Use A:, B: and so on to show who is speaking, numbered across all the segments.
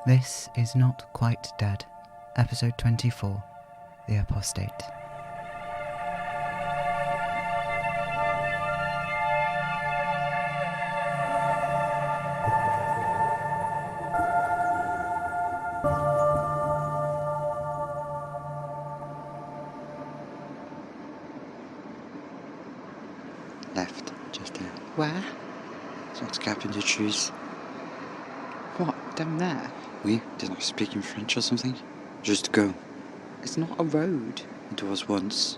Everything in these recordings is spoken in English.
A: This is Not Quite Dead, Episode 24, The Apostate.
B: Left, just there.
C: Where?
B: That gap in the trees.
C: What, down there?
B: Oui, did I speak in French or something? Just go.
C: It's not a road.
B: It was once.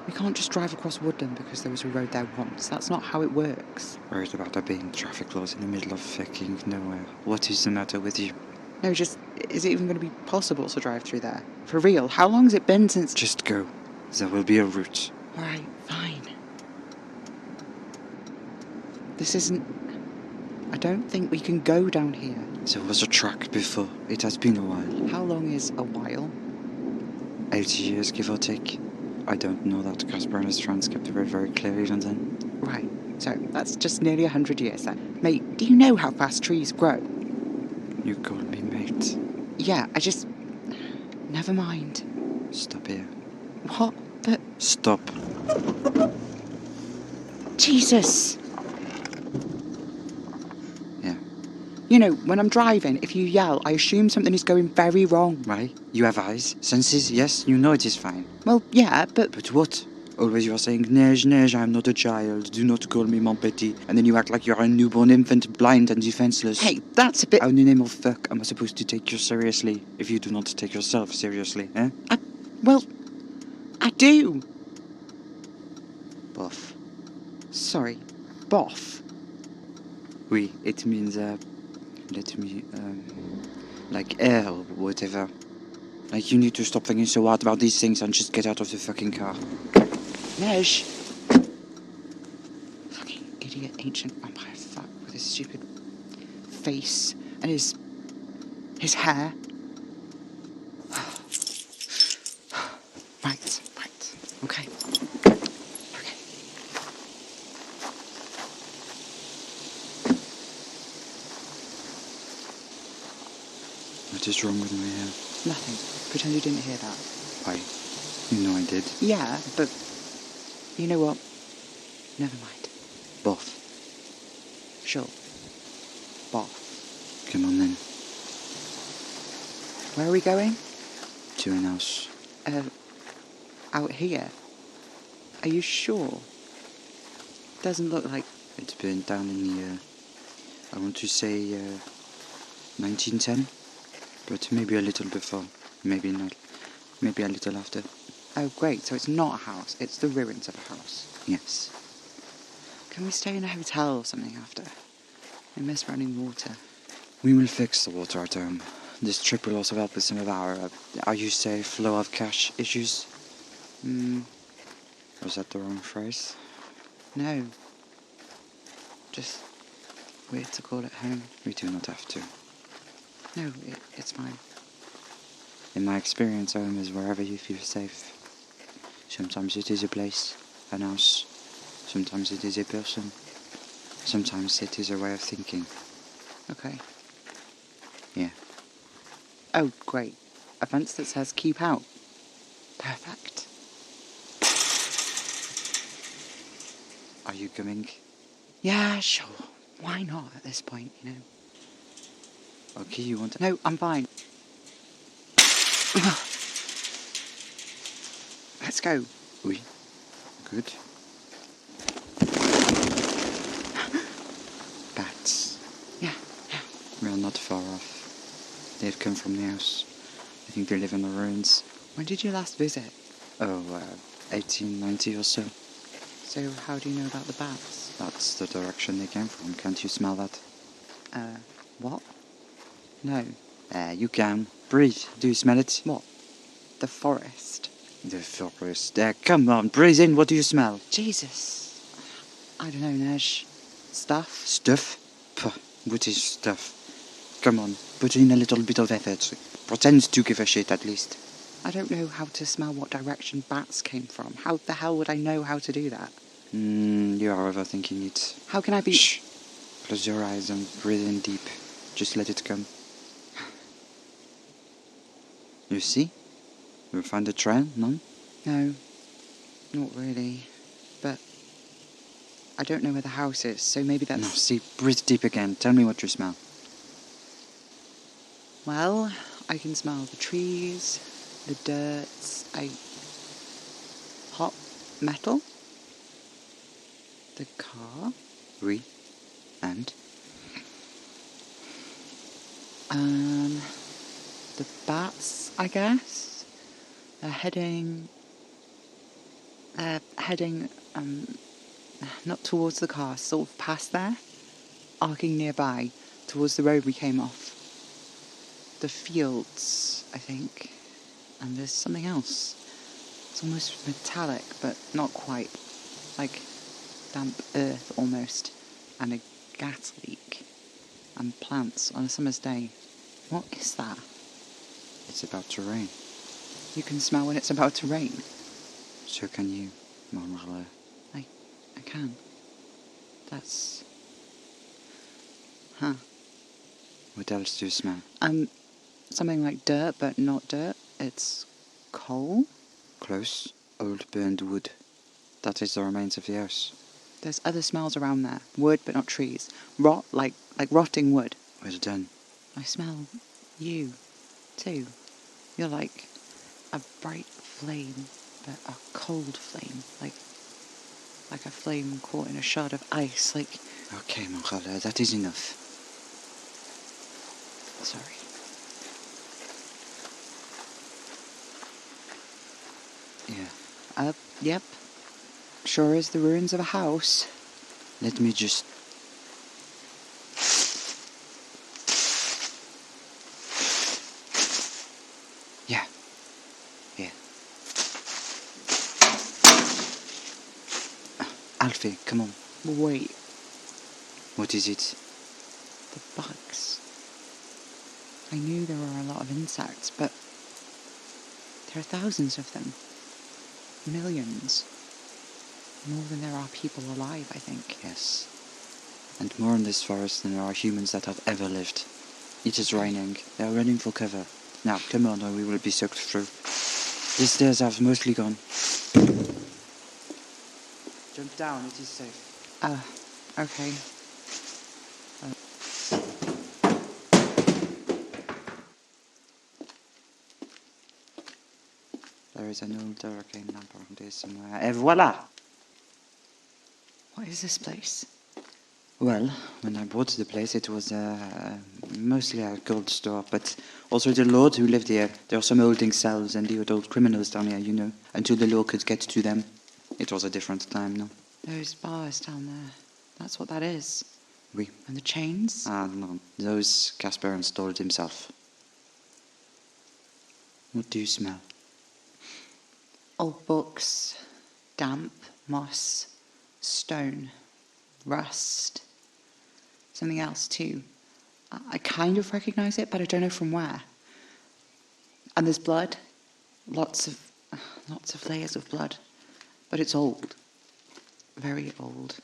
C: We can't just drive across woodland because there was a road there once. That's not how it works.
B: Worried about there being traffic laws in the middle of fucking nowhere. What is the matter with you?
C: No, just, is it even going to be possible to drive through there? For real? How long has it been since...
B: Just go. There will be a route.
C: Alright, fine. This isn't... I don't think we can go down here.
B: There was a track before. It has been a while.
C: How long is a while?
B: 80 years, give or take. I don't know that. Casper and his friends kept the road very clear even then.
C: Right, so that's just nearly 100 years then. Mate, do you know how fast trees grow?
B: You call me mate.
C: Yeah, I just... Never mind.
B: Stop here.
C: What? But...
B: Stop.
C: Jesus!
B: Yeah.
C: You know, when I'm driving, if you yell, I assume something is going very wrong.
B: Right? You have eyes, senses, yes? You know it is fine.
C: Well, yeah, but...
B: But what? Always you are saying, Neige, Neige, I am not a child. Do not call me mon petit. And then you act like you're a newborn infant, blind and defenseless.
C: Hey, that's a bit...
B: How in the name of fuck am I supposed to take you seriously if you do not take yourself seriously, eh?
C: Well, I do.
B: Boff.
C: Sorry, boff.
B: Oui, it means, let me, like air or whatever. Like, you need to stop thinking so hard about these things and just get out of the fucking car.
C: Neige. Fucking idiot ancient vampire fuck with his stupid face and his hair. Right. Okay.
B: What is wrong with my hair?
C: Nothing. Pretend you didn't hear that.
B: Why? You know I did.
C: Yeah, but you know what? Never mind.
B: Boff.
C: Sure. Boff.
B: Come on then.
C: Where are we going?
B: To an house.
C: Out here. Are you sure? Doesn't look like...
B: It's burned down in the, I want to say, 1910? But maybe a little before. Maybe not. Maybe a little after.
C: Oh, great. So it's not a house. It's the ruins of a house.
B: Yes.
C: Can we stay in a hotel or something after? I miss running water.
B: We will fix the water at home. This trip will also help with some of our, how you say, flow of cash issues. Was that the wrong phrase?
C: No. Just weird to call it home.
B: We do not have to.
C: No, it's fine.
B: In my experience, home is wherever you feel safe. Sometimes it is a place, an house. Sometimes it is a person. Sometimes it is a way of thinking.
C: Okay.
B: Yeah.
C: Oh, great. A fence that says keep out. Perfect.
B: Are you coming?
C: Yeah, sure. Why not at this point, you know?
B: Okay, you want to...
C: No, I'm fine. Let's go.
B: Oui. Good. Bats.
C: Yeah.
B: We are not far off. They've come from the house. I think they live in the ruins.
C: When did you last visit?
B: 1890 or so.
C: So how do you know about the bats?
B: That's the direction they came from. Can't you smell that?
C: What? No.
B: You can. Breathe. Do you smell it?
C: What? The forest.
B: The forest. Come on, breathe in. What do you smell?
C: Jesus. I don't know, Neige. Stuff?
B: Stuff? Puh, what is stuff? Come on, put in a little bit of effort. Pretend to give a shit at least.
C: I don't know how to smell what direction bats came from. How the hell would I know how to do that?
B: You are overthinking it.
C: How can I be...
B: Shh. Close your eyes and breathe in deep. Just let it come. You see? You found a trail, no?
C: No, not really. But I don't know where the house is, so maybe that's...
B: No, see, breathe deep again. Tell me what you smell.
C: Well, I can smell the trees, the dirt, hot metal, the car.
B: Oui. And?
C: The bats, I guess. They're heading, not towards the car, sort of past there, arcing nearby, towards the road we came off. The fields, I think. And there's something else. It's almost metallic, but not quite. Like damp earth, almost. And a gas leak. And plants on a summer's day. What is that?
B: It's about to rain.
C: You can smell when it's about to rain.
B: So can you, Marmalade.
C: I can. That's... Huh.
B: What else do you smell?
C: Something like dirt, but not dirt. It's coal.
B: Close. Old burned wood. That is the remains of the house.
C: There's other smells around there. Wood, but not trees. Rot, like rotting wood.
B: Well done.
C: I smell you, too. You're like a bright flame, but a cold flame. Like a flame caught in a shard of ice, like...
B: Okay, Marmalade, that is enough.
C: Sorry.
B: Yeah.
C: Yep. Sure is the ruins of a house.
B: Let me just... Yeah. Alfie, come on.
C: Wait,
B: What is it?
C: the bugs. I knew there were a lot of insects, but there are thousands of them. Millions. More than there are people alive, I think.
B: Yes. And more in this forest than there are humans that have ever lived. It is raining. They are running for cover. Now, come on, or we will be soaked through. The stairs have mostly gone. Jump down, it is safe.
C: Okay.
B: There is an old hurricane lamp around here somewhere. Et voila!
C: What is this place?
B: Well, when I bought the place, it was mostly a gold store, but also the lord who lived here. There are some holding cells and the old criminals down here, you know, until the law could get to them. It was a different time, no?
C: Those bars down there. That's what that is.
B: Oui.
C: And the chains?
B: Ah, no. Those Casper installed himself. What do you smell?
C: Old books. Damp. Moss. Stone. Rust. Something else too. I kind of recognise it, but I don't know from where. And there's blood. Lots of layers of blood. But it's old. Very old.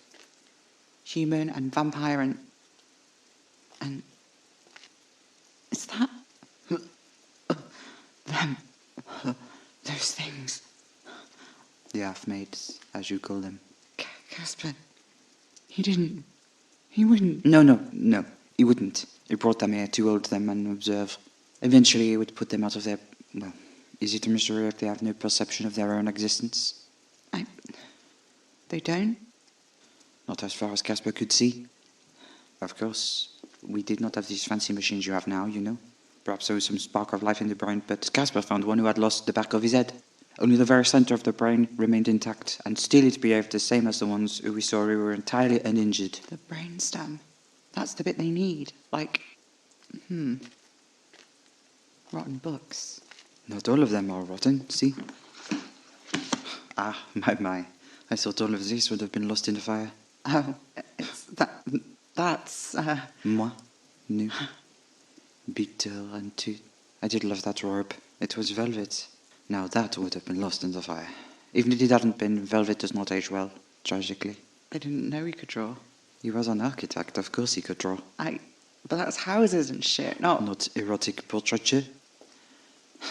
C: Human and vampire and is that them? Those things.
B: The half-maids, as you call them.
C: Casper. He wouldn't.
B: No. He wouldn't. He brought them here to hold them and observe. Eventually he would put them out of their... Well, is it a mystery if they have no perception of their own existence?
C: They don't?
B: Not as far as Casper could see. Of course, we did not have these fancy machines you have now, you know. Perhaps there was some spark of life in the brain, but Casper found one who had lost the back of his head. Only the very center of the brain remained intact, and still it behaved the same as the ones who we saw who were entirely uninjured.
C: The brainstem. That's the bit they need. Like, rotten books.
B: Not all of them are rotten, see? Ah, my. I thought all of these would have been lost in the fire.
C: Oh, that's...
B: Moi, nu, bitter and tooth. I did love that robe. It was velvet. Now that would have been lost in the fire. Even if it hadn't been, velvet does not age well, tragically.
C: I didn't know he could draw.
B: He was an architect, of course he could draw.
C: but that's houses and shit, not...
B: Not erotic portraiture.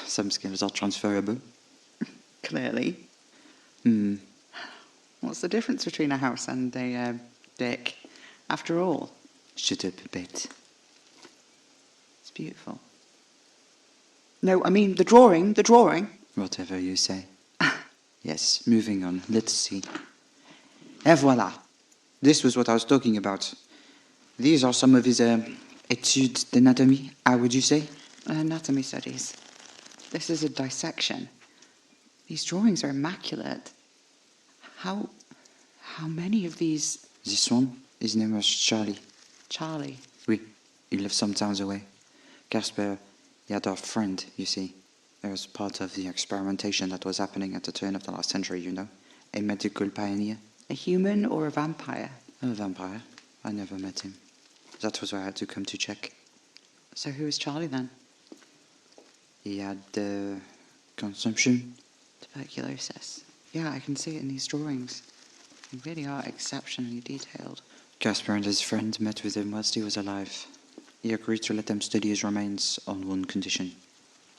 B: Some skills are transferable.
C: Clearly. What's the difference between a house and a dick? After all,
B: Shut up, bait.
C: it's beautiful. No, I mean the drawing.
B: Whatever you say. Yes, moving on. Let's see. Et voilà. This was what I was talking about. These are some of his études d'anatomie, how would you say?
C: Anatomy studies. This is a dissection. These drawings are immaculate. How many of these...
B: This one, his name was Charlie.
C: Charlie?
B: Oui, he lived some towns away. Casper, he had a friend, you see. It was part of the experimentation that was happening at the turn of the last century, you know. A medical pioneer.
C: A human or a vampire?
B: A vampire. I never met him. That was why I had to come to check.
C: So who was Charlie then?
B: He had consumption.
C: Tuberculosis. Yeah, I can see it in these drawings. They really are exceptionally detailed.
B: Casper and his friend met with him whilst he was alive. He agreed to let them study his remains on one condition.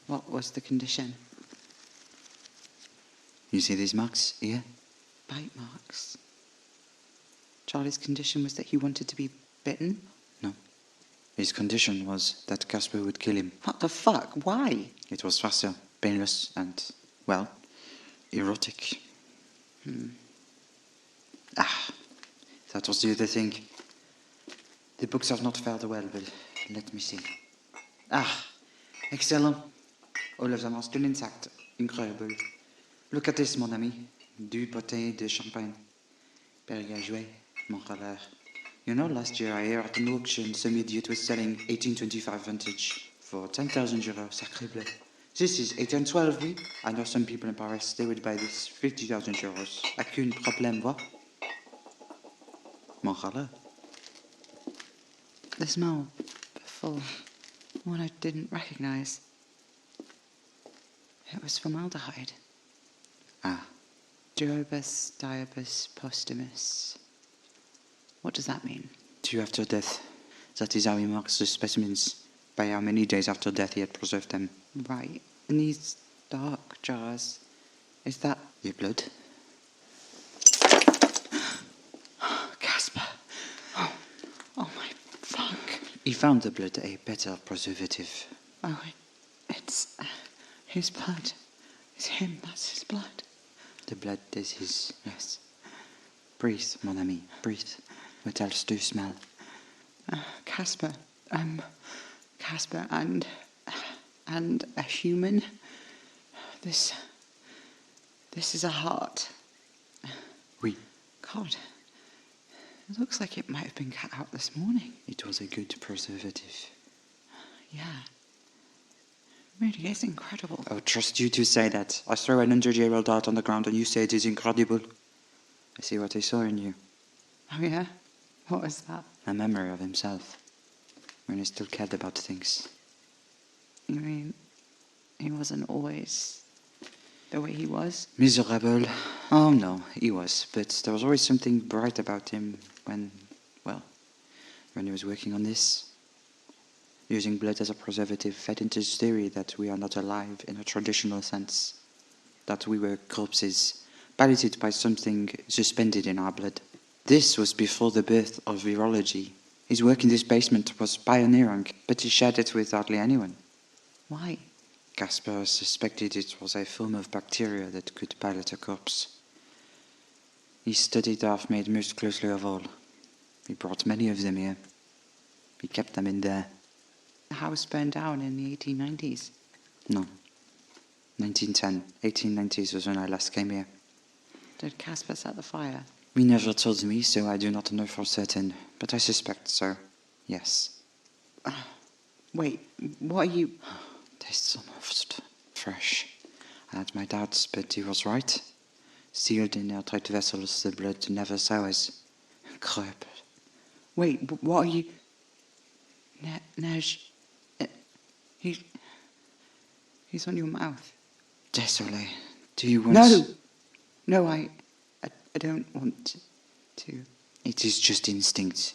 C: What was the condition?
B: You see these marks here?
C: Bite marks. Charlie's condition was that he wanted to be bitten?
B: No. His condition was that Casper would kill him.
C: What the fuck? Why?
B: It was faster, painless, and, well, erotic. That was the other thing. The books have not fared well, but let me see. Excellent. All of them are still intact. Incredible. Look at this, mon ami. Du bouteille de champagne. Perrier, mon colère. You know, last year I heard at an auction some idiot was selling 1825 vintage for 10,000 euros. Sacré bleu. This is 1812, oui. I know some people in Paris, they would buy this 50,000 euros. Aucun problème, what? Mon colère.
C: The smell, full. One I didn't recognize. It was formaldehyde. Durobus diobus postumus. What does that mean?
B: Due after death. That is how he marks the specimens, by how many days after death he had preserved them.
C: Right. In these dark jars, is that...
B: Your blood?
C: Casper. Oh my fuck.
B: He found the blood a better preservative.
C: Oh, it's his blood. It's him, that's his blood.
B: The blood is his, yes. Breathe, mon ami, breathe. What else do you smell?
C: Casper. Casper and a human. This is a heart.
B: Oui.
C: God. It looks like it might have been cut out this morning.
B: It was a good preservative.
C: Yeah. It really is incredible.
B: I would trust you to say that. I throw an 100-year-old art on the ground and you say it is incredible. I see what I saw in you.
C: Oh yeah? What was that?
B: A memory of himself. When he still cared about things.
C: You mean he wasn't always the way he was?
B: Miserable. Oh no, he was. But there was always something bright about him when he was working on this. Using blood as a preservative fed into his theory that we are not alive in a traditional sense. That we were corpses, piloted by something suspended in our blood. This was before the birth of virology. His work in this basement was pioneering, but he shared it with hardly anyone.
C: Why?
B: Casper suspected it was a form of bacteria that could pilot a corpse. He studied the half-made most closely of all. He brought many of them here. He kept them in there.
C: The house burned down in the 1890s.
B: No. 1910. 1890s was when I last came here.
C: Did Casper set the fire?
B: He never told me, so I do not know for certain. But I suspect so. Yes.
C: Wait, what are you...
B: Tastes almost fresh. I had my doubts, but he was right. Sealed in airtight vessels, the blood never sours. Incredible.
C: Wait, what are you... Neige... He's on your mouth.
B: Désolé. Do you want...
C: No, I don't want to.
B: It is just instinct.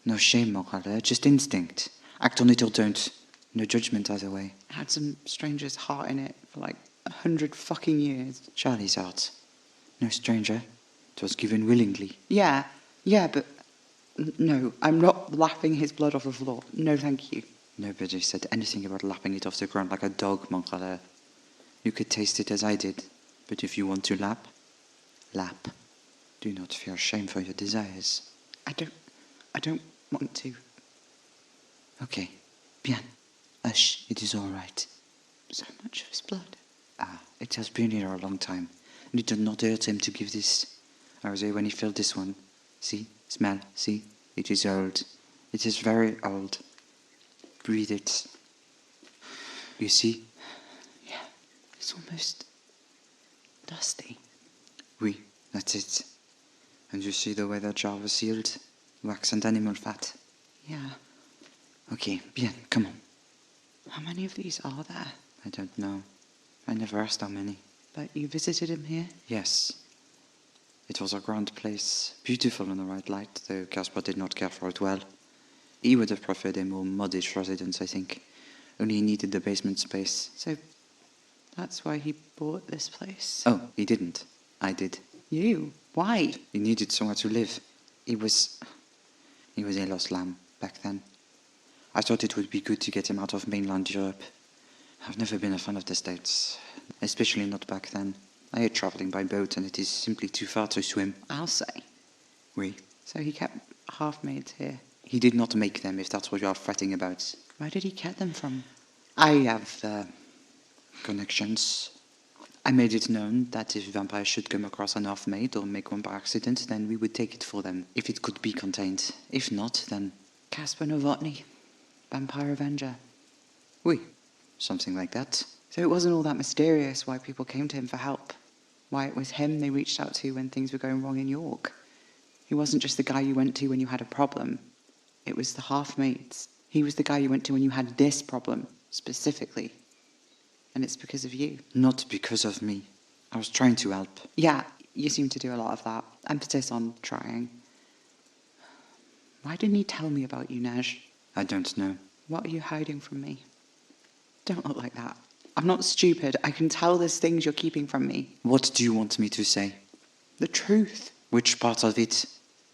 B: No shame, Morale, just instinct. Act on it or don't. No judgment either way.
C: It had some stranger's heart in it for like 100 fucking years.
B: Charlie's heart. No stranger. It was given willingly.
C: Yeah, but no, I'm not lapping his blood off the floor. No, thank you.
B: Nobody said anything about lapping it off the ground like a dog, mon frère. You could taste it as I did, but if you want to lap, lap. Do not feel shame for your desires.
C: I don't want to.
B: Okay, bien. Hush, it is all right.
C: So much of his blood.
B: Ah, it has been here a long time, and it did not hurt him to give this. I was there when he filled this one. See, smell, see? It is old. It is very old. Breathe it. You see?
C: Yeah, it's almost dusty.
B: Oui, that's it. And you see the way the jar was sealed? Wax and animal fat.
C: Yeah.
B: Okay, bien, come on.
C: How many of these are there?
B: I don't know. I never asked how many.
C: But you visited him here?
B: Yes. It was a grand place, beautiful in the right light, though Caspar did not care for it well. He would have preferred a more modish residence, I think. Only he needed the basement space.
C: So that's why he bought this place?
B: Oh, he didn't. I did.
C: You? Why?
B: He needed somewhere to live. He was a lost lamb back then. I thought it would be good to get him out of mainland Europe. I've never been a fan of the States, especially not back then. I hate travelling by boat, and it is simply too far to swim.
C: I'll say.
B: Oui.
C: So he kept half-maids here?
B: He did not make them, if that's what you are fretting about.
C: Where did he get them from?
B: I have connections. I made it known that if vampires should come across an half-maid or make one by accident, then we would take it for them, if it could be contained. If not, then...
C: Caspar Novotny, Vampire Avenger.
B: Oui, something like that.
C: So it wasn't all that mysterious why people came to him for help. Why it was him they reached out to when things were going wrong in York. He wasn't just the guy you went to when you had a problem. It was the half-mates. He was the guy you went to when you had this problem, specifically. And it's because of you.
B: Not because of me. I was trying to help.
C: Yeah, you seem to do a lot of that. Emphasis on trying. Why didn't he tell me about you, Neige?
B: I don't know.
C: What are you hiding from me? Don't look like that. I'm not stupid. I can tell there's things you're keeping from me.
B: What do you want me to say?
C: The truth.
B: Which part of it?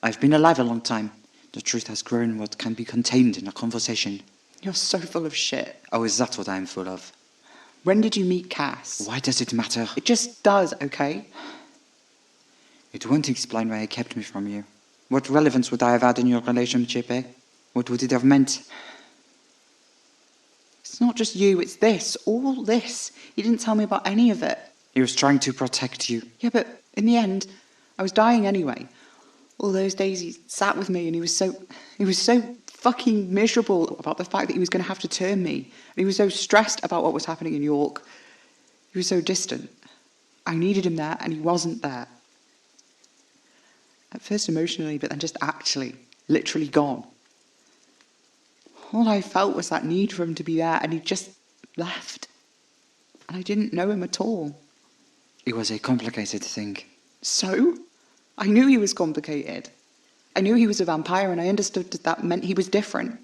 B: I've been alive a long time. The truth has grown what can be contained in a conversation.
C: You're so full of shit.
B: Oh, is that what I'm full of?
C: When did you meet Cass?
B: Why does it matter?
C: It just does, okay?
B: It won't explain why he kept me from you. What relevance would I have had in your relationship, eh? What would it have meant?
C: It's not just you, it's this. All this. You didn't tell me about any of it.
B: He was trying to protect you.
C: Yeah, but in the end, I was dying anyway. All those days he sat with me and he was so fucking miserable about the fact that he was going to have to turn me. And he was so stressed about what was happening in York. He was so distant. I needed him there and he wasn't there. At first emotionally, but then just actually, literally gone. All I felt was that need for him to be there and he just left. And I didn't know him at all.
B: It was a complicated thing.
C: So? I knew he was complicated. I knew he was a vampire and I understood that meant he was different.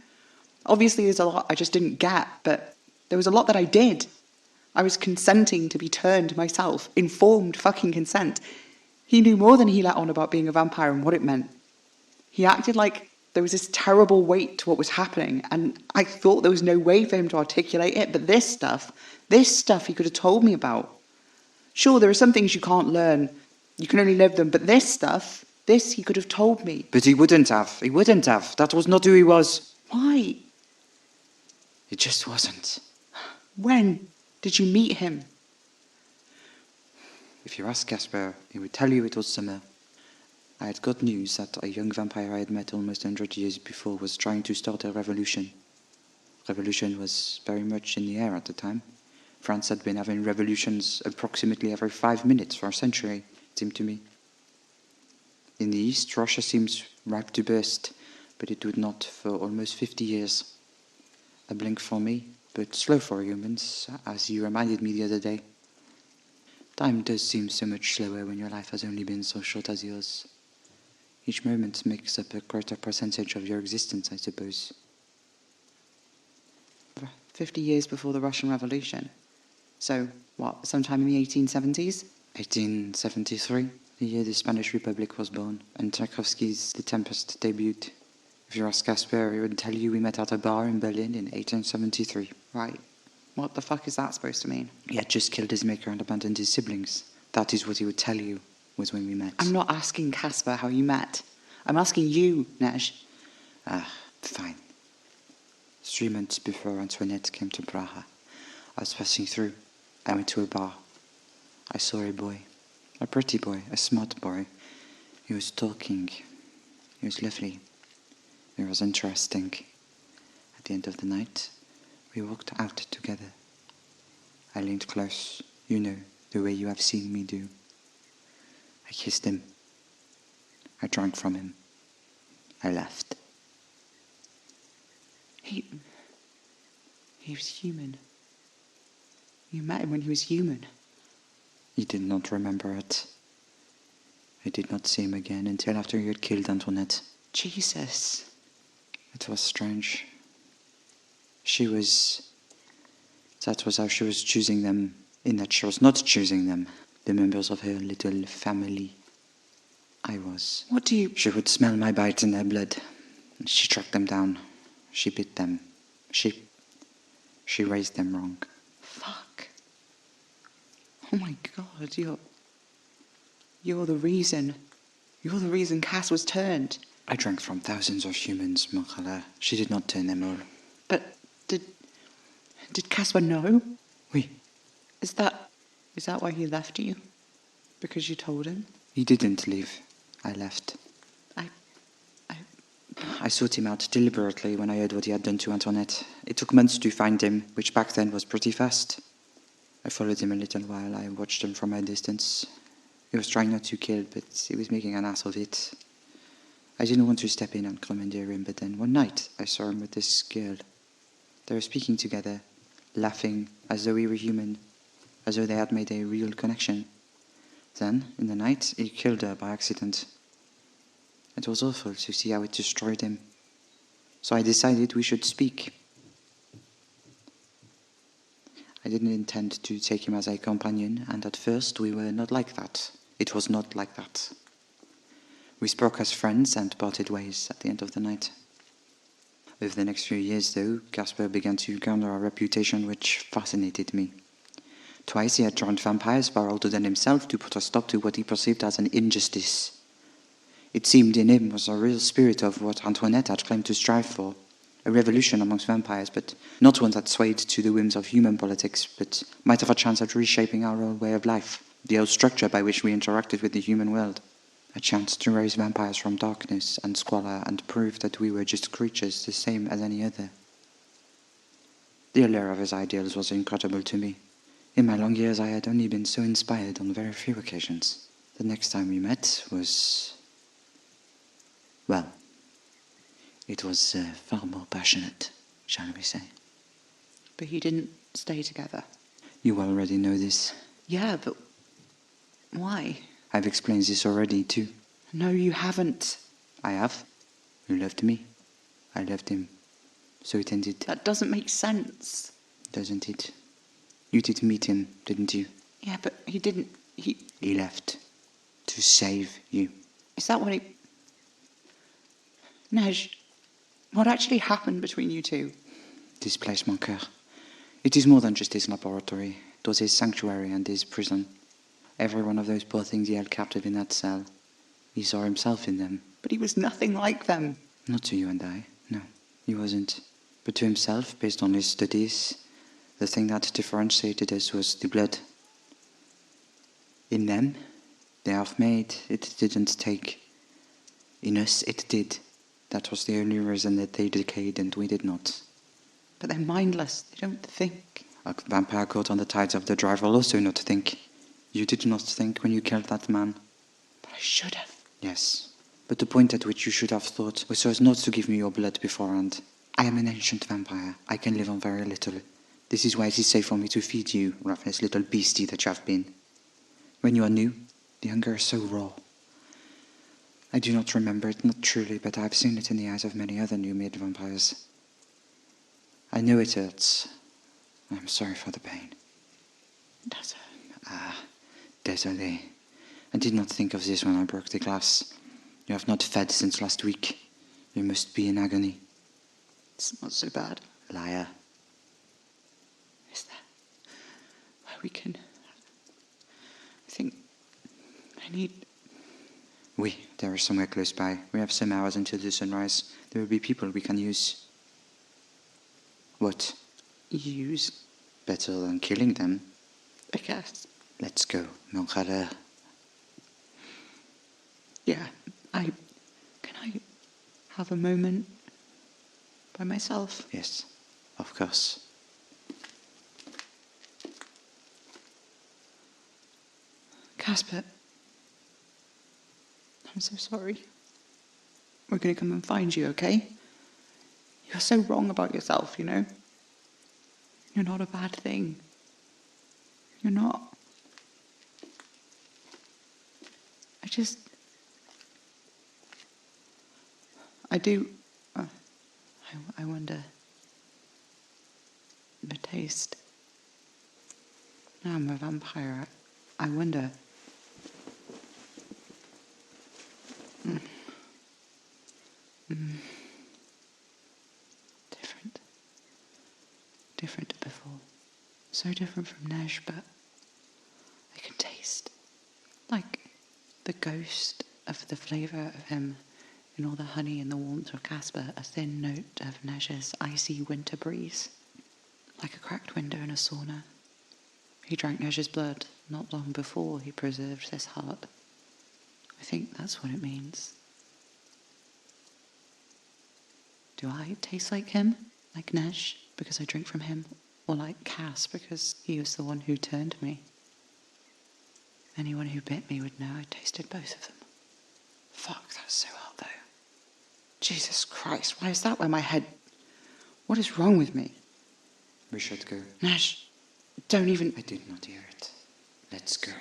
C: Obviously there's a lot I just didn't get, but there was a lot that I did. I was consenting to be turned myself. Informed fucking consent. He knew more than he let on about being a vampire and what it meant. He acted like there was this terrible weight to what was happening, and I thought there was no way for him to articulate it, but this stuff he could have told me about. Sure, there are some things you can't learn. You can only live them, but this he could have told me.
B: But he wouldn't have. He wouldn't have. That was not who he was.
C: Why?
B: It just wasn't.
C: When did you meet him?
B: If you ask Caspar, he would tell you it was summer. I had got news that a young vampire I had met almost 100 years before was trying to start a revolution. Revolution was very much in the air at the time. France had been having revolutions approximately every 5 minutes for a century, it seemed to me. In the east, Russia seems ripe to burst, but it would not for almost 50 years. A blink for me, but slow for humans, as you reminded me the other day. Time does seem so much slower when your life has only been so short as yours. Each moment makes up a greater percentage of your existence, I suppose.
C: 50 years before the Russian Revolution. So, what, sometime in the 1870s?
B: 1873, the year the Spanish Republic was born, and Tchaikovsky's The Tempest debuted. If you ask Casper, he would tell you we met at a bar in Berlin in 1873.
C: Right. What the fuck is that supposed to mean?
B: He had just killed his maker and abandoned his siblings. That is what he would tell you was when we met.
C: I'm not asking Casper how you met. I'm asking you, Neige.
B: Fine. 3 months before Antoinette came to Praha, I was passing through. I went to a bar. I saw a boy. A pretty boy, a smart boy. He was talking. He was lovely. It was interesting. At the end of the night, we walked out together. I leaned close, you know, the way you have seen me do. I kissed him. I drank from him. I left.
C: He was human. You met him when he was human.
B: He did not remember it. I did not see him again until after he had killed Antoinette.
C: Jesus.
B: It was strange. That was how she was choosing them, in that she was not choosing them, the members of her little family. I was.
C: What do you...
B: She would smell my bite in their blood. She tracked them down. She bit them. She raised them wrong.
C: Fuck. Oh my God, you're the reason. You're the reason Cass was turned.
B: I drank from thousands of humans, Marcella. She did not turn them all.
C: But did Casper know?
B: Oui.
C: Is that why he left you? Because you told him?
B: He didn't leave. I left. I sought him out deliberately when I heard what he had done to Antoinette. It took months to find him, which back then was pretty fast. I followed him a little while. I watched him from a distance. He was trying not to kill, but he was making an ass of it. I didn't want to step in and commandeer him, but then one night I saw him with this girl. They were speaking together, laughing as though we were human, as though they had made a real connection. Then, in the night, he killed her by accident. It was awful to see how it destroyed him. So I decided we should speak. I didn't intend to take him as a companion, and at first we were not like that. It was not like that. We spoke as friends and parted ways at the end of the night. Over the next few years, though, Casper began to garner a reputation which fascinated me. Twice he had joined vampires far older than himself to put a stop to what he perceived as an injustice. It seemed in him was a real spirit of what Antoinette had claimed to strive for, a revolution amongst vampires, but not one that swayed to the whims of human politics, but might have a chance at reshaping our own way of life, the old structure by which we interacted with the human world. A chance to raise vampires from darkness and squalor and prove that we were just creatures the same as any other. The allure of his ideals was incredible to me. In my long years I had only been so inspired on very few occasions. The next time we met was... well, it was far more passionate, shall we say.
C: But you didn't stay together.
B: You already know this.
C: Yeah, but why?
B: I've explained this already, too.
C: No, you haven't.
B: I have. You loved me. I loved him. So it ended.
C: That doesn't make sense.
B: Doesn't it? You did meet him, didn't you?
C: Yeah, but he didn't...
B: He left. To save you.
C: Is that what he... Neige, what actually happened between you two?
B: This place, mon cœur. It is more than just his laboratory. It was his sanctuary and his prison. Every one of those poor things he held captive in that cell. He saw himself in them.
C: But he was nothing like them.
B: Not to you and I, no. He wasn't. But to himself, based on his studies, the thing that differentiated us was the blood. In them, they half-made, it didn't take. In us, it did. That was the only reason that they decayed and we did not.
C: But they're mindless. They don't think.
B: A vampire caught on the tides of the drive will also not think. You did not think when you killed that man.
C: But I should have.
B: Yes. But the point at which you should have thought was so as not to give me your blood beforehand. I am an ancient vampire. I can live on very little. This is why it is safe for me to feed you, ravenous little beastie that you have been. When you are new, the hunger is so raw. I do not remember it, not truly, but I have seen it in the eyes of many other new-made vampires. I know it hurts. I'm sorry for the pain.
C: That's
B: Désolé. I did not think of this when I broke the glass. You have not fed since last week. You must be in agony.
C: It's not so bad.
B: Liar.
C: Is there where we can... I think I need...
B: Oui, there is somewhere close by. We have some hours until the sunrise. There will be people we can use. What?
C: Use,
B: Better than killing them.
C: I guess.
B: Let's go, mon frère.
C: Yeah, Can I have a moment by myself?
B: Yes, of course.
C: Casper, I'm so sorry. We're going to come and find you, okay? You're so wrong about yourself, you know? You're not a bad thing. You're not. I do... I wonder... the taste. Now I'm a vampire. I wonder... Different to before. So different from Neige, but I can taste, like, the ghost of the flavour of him in all the honey and the warmth of Casper, a thin note of Neige's icy winter breeze, like a cracked window in a sauna. He drank Neige's blood not long before he preserved this heart. I think that's what it means. Do I taste like him? Like Neige, because I drink from him? Or like Cas, because he was the one who turned me? Anyone who bit me would know I tasted both of them. Fuck, that's so hot though. Jesus Christ, why is that where my head... What is wrong with me?
B: We should go.
C: Neige, don't even...
B: I did not hear it. Let's go.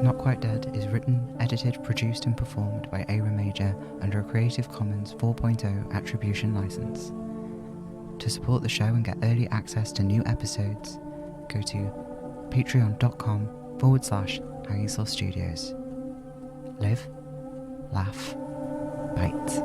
A: Not Quite Dead is written, edited, produced and performed by Ava Major under a Creative Commons 4.0 attribution license. To support the show and get early access to new episodes, go to patreon.com/Hanging Studios. Live, laugh, bite.